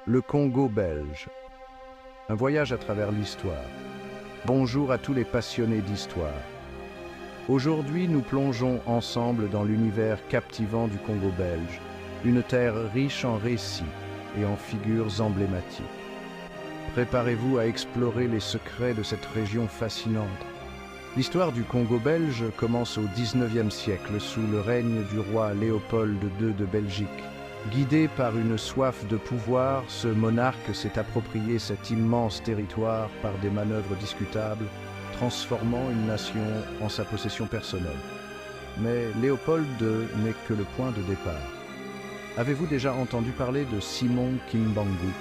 Le Congo belge. Un voyage à travers l'histoire. Bonjour à tous les passionnés d'histoire. Aujourd'hui, nous plongeons ensemble dans l'univers captivant du Congo belge, une terre riche en récits et en figures emblématiques. Préparez-vous à explorer les secrets de cette région fascinante. L'histoire du Congo belge commence au XIXe siècle sous le règne du roi Léopold II de Belgique. Guidé par une soif de pouvoir, ce monarque s'est approprié cet immense territoire par des manœuvres discutables, transformant une nation en sa possession personnelle. Mais Léopold II n'est que le point de départ. Avez-vous déjà entendu parler de Simon Kimbangu?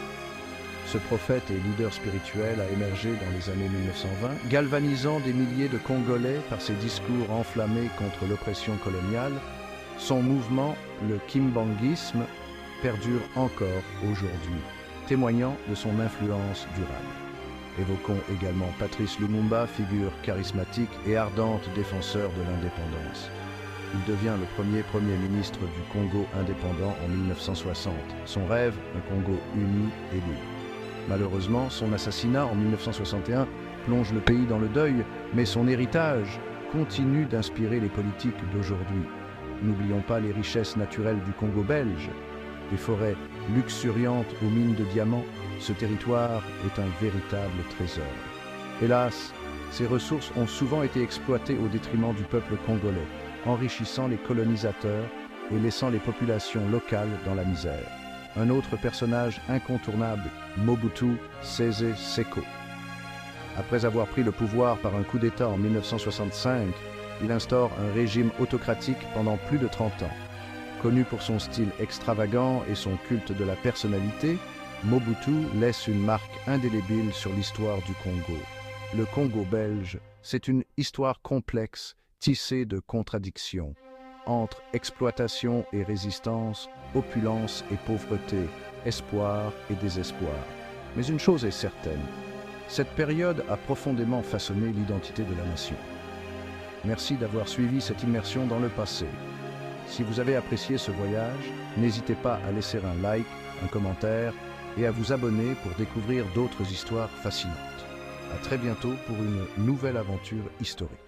Ce prophète et leader spirituel a émergé dans les années 1920, galvanisant des milliers de Congolais par ses discours enflammés contre l'oppression coloniale. Son mouvement, le kimbanguisme, perdure encore aujourd'hui, témoignant de son influence durable. Évoquons également Patrice Lumumba, figure charismatique et ardente défenseur de l'indépendance. Il devient le premier ministre du Congo indépendant en 1960. Son rêve, un Congo uni et libre. Malheureusement, son assassinat en 1961 plonge le pays dans le deuil, mais son héritage continue d'inspirer les politiques d'aujourd'hui. N'oublions pas les richesses naturelles du Congo belge. Des forêts luxuriantes aux mines de diamants, ce territoire est un véritable trésor. Hélas, ces ressources ont souvent été exploitées au détriment du peuple congolais, enrichissant les colonisateurs et laissant les populations locales dans la misère. Un autre personnage incontournable, Mobutu Sese Seko. Après avoir pris le pouvoir par un coup d'État en 1965, il instaure un régime autocratique pendant plus de 30 ans. Connu pour son style extravagant et son culte de la personnalité, Mobutu laisse une marque indélébile sur l'histoire du Congo. Le Congo belge, c'est une histoire complexe, tissée de contradictions. Entre exploitation et résistance, opulence et pauvreté, espoir et désespoir. Mais une chose est certaine, cette période a profondément façonné l'identité de la nation. Merci d'avoir suivi cette immersion dans le passé. Si vous avez apprécié ce voyage, n'hésitez pas à laisser un like, un commentaire et à vous abonner pour découvrir d'autres histoires fascinantes. À très bientôt pour une nouvelle aventure historique.